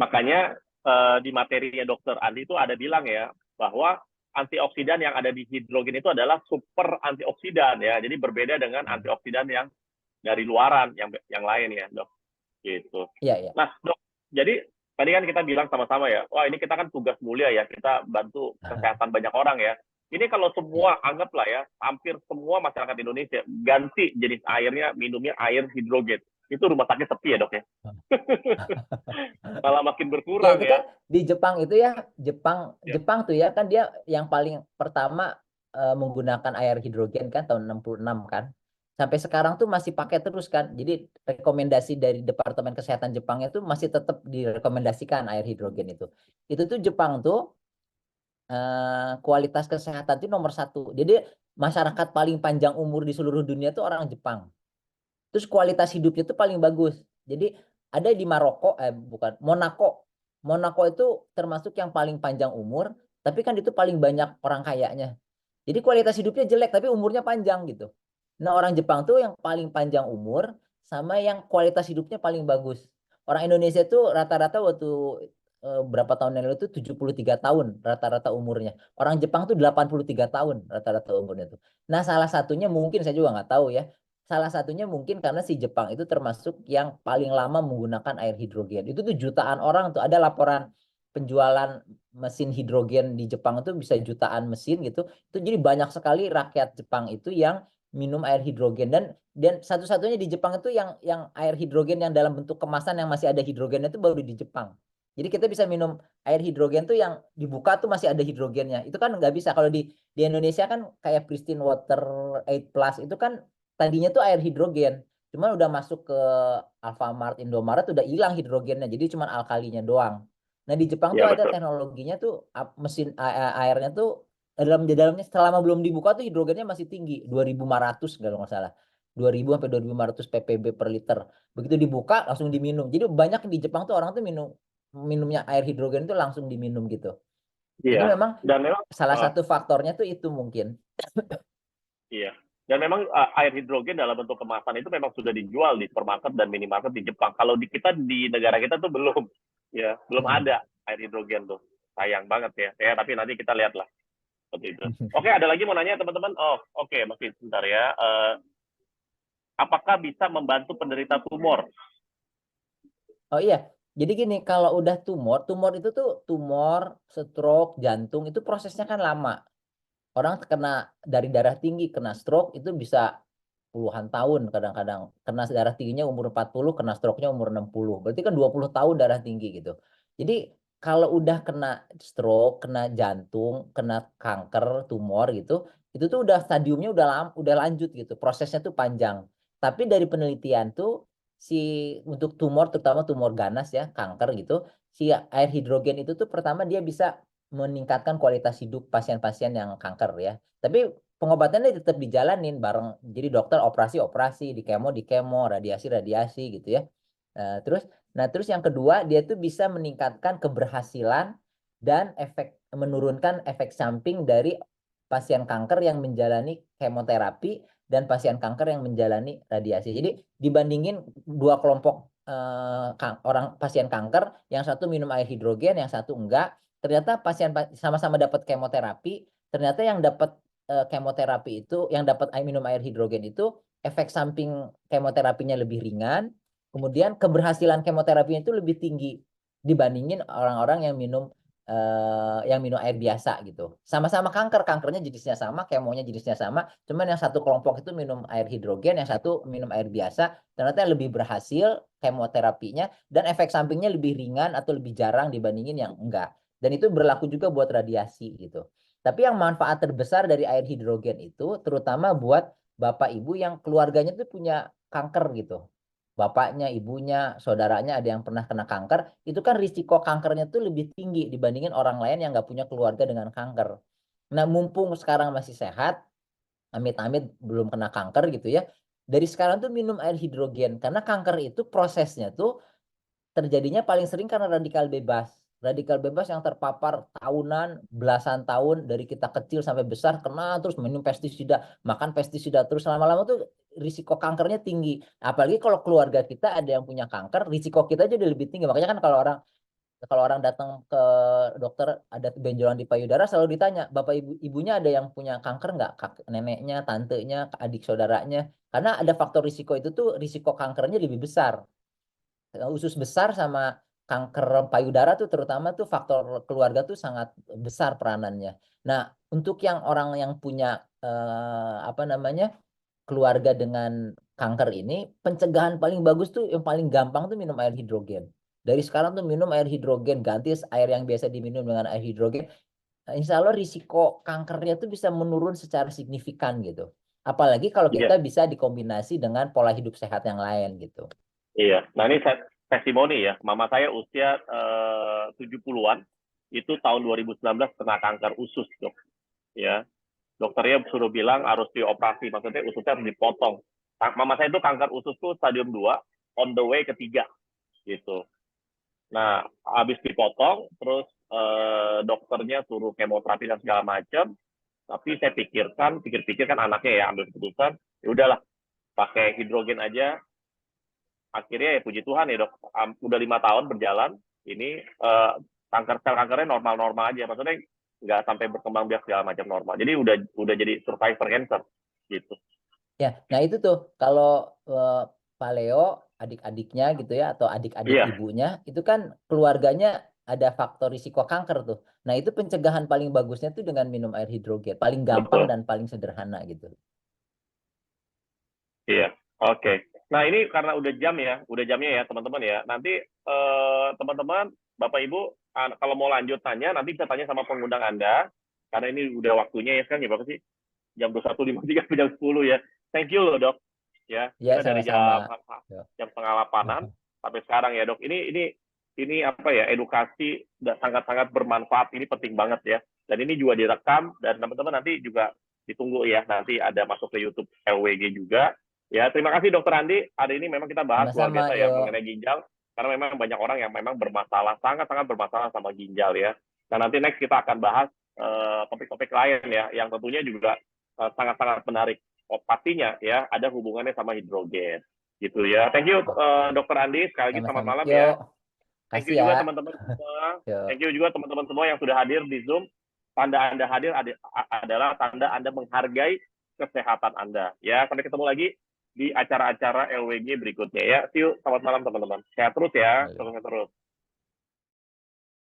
Makanya di materinya Dokter Andi itu ada bilang ya bahwa antioksidan yang ada di hidrogen itu adalah super antioksidan ya. Jadi berbeda dengan antioksidan yang dari luaran yang lain ya, Dok. Gitu. Iya, iya. Nah, Dok, jadi tadi kan kita bilang sama-sama ya, wah ini kita kan tugas mulia ya, kita bantu kesehatan banyak orang ya. Ini kalau semua, anggaplah ya, hampir semua masyarakat Indonesia ganti jenis airnya, minumnya air hidrogen. Itu rumah sakit sepi ya, Dok ya. Malah makin Ya berkurang itu ya. kan di Jepang itu ya, Ya, Jepang tuh ya kan dia yang paling pertama menggunakan air hidrogen kan tahun 66 kan. Sampai sekarang tuh masih pakai terus kan. Jadi rekomendasi dari Departemen Kesehatan Jepangnya tuh masih tetap direkomendasikan air hidrogen itu. Itu tuh Jepang tuh kualitas kesehatan itu nomor satu. Jadi masyarakat paling panjang umur di seluruh dunia tuh orang Jepang. Terus kualitas hidupnya tuh paling bagus. Jadi ada di Maroko, bukan, Monaco. Monaco itu termasuk yang paling panjang umur, tapi kan itu paling banyak orang kayanya. Jadi kualitas hidupnya jelek, tapi umurnya panjang gitu. Nah orang Jepang tuh yang paling panjang umur, sama yang kualitas hidupnya paling bagus. Orang Indonesia tuh rata-rata waktu berapa tahun yang lalu itu 73 tahun rata-rata umurnya. Orang Jepang tuh 83 tahun rata-rata umurnya tuh. Nah salah satunya mungkin saya juga nggak tahu ya. Salah satunya mungkin karena si Jepang itu termasuk yang paling lama menggunakan air hidrogen. Itu tuh jutaan orang tuh. Ada laporan penjualan mesin hidrogen di Jepang itu bisa jutaan mesin gitu. Itu jadi banyak sekali rakyat Jepang itu yang minum air hidrogen dan satu-satunya di Jepang itu yang air hidrogen yang dalam bentuk kemasan yang masih ada hidrogennya itu baru di Jepang. Jadi kita bisa minum air hidrogen tuh yang dibuka tuh masih ada hidrogennya. Itu kan nggak bisa kalau di Indonesia kan kayak Pristine Water 8 Plus itu kan tadinya tuh air hidrogen, cuman udah masuk ke Alfamart, Indomaret udah hilang hidrogennya, jadi cuman alkalinya doang. Nah di Jepang tuh ya ada betul. teknologinya tuh mesin airnya tuh dalamnya selama belum dibuka tuh hidrogennya masih tinggi 2.500 kalau nggak salah. 2.000 sampai 2.500 ppb per liter. Begitu dibuka langsung diminum. Jadi banyak di Jepang tuh orang tuh minumnya air hidrogen tuh langsung diminum gitu. Jadi Iya. memang Dan memang salah satu faktornya tuh itu mungkin. iya. Dan memang air hidrogen dalam bentuk kemasan itu memang sudah dijual di supermarket dan minimarket di Jepang. Kalau di kita di negara kita tuh belum, ya belum Mm-mm. ada air hidrogen tuh. Sayang banget ya. Ya tapi nanti kita lihatlah seperti itu. Oke, ada lagi mau nanya teman-teman? Oh, oke, masih sebentar ya. Apakah bisa membantu penderita tumor? Oh iya, jadi gini, kalau udah tumor itu tuh tumor, stroke, jantung itu prosesnya kan lama. Orang kena dari darah tinggi, kena stroke itu bisa puluhan tahun kadang-kadang. Kena darah tingginya umur 40, kena stroke-nya umur 60. Berarti kan 20 tahun darah tinggi gitu. Jadi kalau udah kena stroke, kena jantung, kena kanker, tumor gitu, itu tuh udah stadiumnya udah lanjut gitu. Prosesnya tuh panjang. Tapi dari penelitian tuh si untuk tumor terutama tumor ganas ya, kanker gitu, si air hidrogen itu tuh pertama dia bisa meningkatkan kualitas hidup pasien-pasien yang kanker ya. Tapi pengobatannya tetap dijalanin bareng. Jadi dokter operasi-operasi, di kemo, radiasi-radiasi gitu ya. Terus, terus yang kedua dia tuh bisa meningkatkan keberhasilan dan menurunkan efek samping dari pasien kanker yang menjalani kemoterapi dan pasien kanker yang menjalani radiasi. Jadi dibandingin dua kelompok orang pasien kanker, yang satu minum air hidrogen, yang satu enggak. Ternyata pasien sama-sama dapat kemoterapi, ternyata yang dapat kemoterapi itu, yang dapat minum air hidrogen itu efek samping kemoterapinya lebih ringan, kemudian keberhasilan kemoterapinya itu lebih tinggi dibandingin orang-orang yang minum air biasa gitu. Sama-sama kanker, kankernya jenisnya sama, kemonya jenisnya sama, cuman yang satu kelompok itu minum air hidrogen, yang satu minum air biasa, ternyata lebih berhasil kemoterapinya dan efek sampingnya lebih ringan atau lebih jarang dibandingin yang enggak. Dan itu berlaku juga buat radiasi gitu. Tapi yang manfaat terbesar dari air hidrogen itu terutama buat bapak ibu yang keluarganya tuh punya kanker gitu. Bapaknya, ibunya, saudaranya ada yang pernah kena kanker, itu kan risiko kankernya tuh lebih tinggi dibandingin orang lain yang nggak punya keluarga dengan kanker. Nah, mumpung sekarang masih sehat, amit-amit belum kena kanker gitu ya, dari sekarang tuh minum air hidrogen. Karena kanker itu prosesnya tuh terjadinya paling sering karena radikal bebas. radikal bebas yang terpapar tahunan, belasan tahun dari kita kecil sampai besar kena terus minum pestisida, makan pestisida terus lama-lama tuh risiko kankernya tinggi. Apalagi kalau keluarga kita ada yang punya kanker, risiko kita aja udah lebih tinggi. Makanya kan kalau orang datang ke dokter ada benjolan di payudara selalu ditanya, Bapak ibunya ada yang punya kanker nggak? Neneknya, tantenya, adik saudaranya. Karena ada faktor risiko itu tuh risiko kankernya lebih besar. Usus besar sama kanker payudara tuh terutama tuh faktor keluarga tuh sangat besar peranannya. Nah, untuk yang orang yang punya apa namanya keluarga dengan kanker ini, pencegahan paling bagus tuh yang paling gampang tuh minum air hidrogen. Dari sekarang tuh minum air hidrogen, ganti air yang biasa diminum dengan air hidrogen. Insya Allah risiko kankernya tuh bisa menurun secara signifikan gitu. Apalagi kalau Iya, kita bisa dikombinasi dengan pola hidup sehat yang lain gitu. iya. Nah ini testimoni ya, mama saya usia 70-an, itu tahun 2019 kena kanker usus dok. Ya, dokternya suruh bilang harus dioperasi, maksudnya ususnya harus dipotong. Mama saya itu kanker usus tuh stadium 2, on the way ketiga gitu. Nah, habis dipotong, terus dokternya suruh kemoterapi dan segala macam. Tapi saya pikir-pikir kan anaknya ya ambil keputusan, ya udahlah pakai hidrogen aja. Akhirnya ya puji Tuhan ya dok, udah 5 tahun berjalan, ini sel kankernya normal-normal aja, maksudnya nggak sampai berkembang biak segala macam normal. Jadi udah jadi survivor cancer gitu. Ya, nah itu tuh kalau Pak Leo adik-adiknya gitu ya atau adik-adik Iya, ibunya itu kan keluarganya ada faktor risiko kanker tuh. Nah, itu pencegahan paling bagusnya tuh dengan minum air hidrogen, paling gampang betul. dan paling sederhana gitu. Iya, oke. Nah ini karena udah jamnya ya teman-teman ya. Nanti teman-teman, Bapak Ibu, kalau mau lanjut tanya, nanti bisa tanya sama pengundang Anda. Karena ini udah waktunya ya sekarang ya berapa sih? Jam 21.53 ke jam 10 ya. Thank you loh dok. Ya, Ya, kita dari sama-sama. Yo. jam setengah 8-an sampai sekarang ya dok. Ini apa ya, edukasi sangat-sangat bermanfaat. Ini penting banget ya. Dan ini juga direkam dan teman-teman nanti juga ditunggu ya. Nanti ada masuk ke YouTube LWG juga. Ya, terima kasih Dokter Andi. Hari ini memang kita bahas luar Sama-sama, biasa ya yo. mengenai ginjal, karena memang banyak orang yang memang bermasalah, sangat-sangat bermasalah sama ginjal ya. Dan nanti next kita akan bahas topik-topik lain ya, yang tentunya juga sangat-sangat menarik. Pastinya ya, ada hubungannya sama hidrogen. Gitu ya. Thank you Dokter Andi. Sekali lagi selamat Sama-sama. malam Yo, ya. Thank kasih you ya. juga teman-teman semua. Yo. Thank you juga teman-teman semua yang sudah hadir di Zoom. Tanda Anda hadir adalah tanda Anda menghargai kesehatan Anda. Ya, sampai ketemu lagi di acara-acara LWG berikutnya ya. See you, selamat malam teman-teman. Sehat terus ya, Yo. terus terus.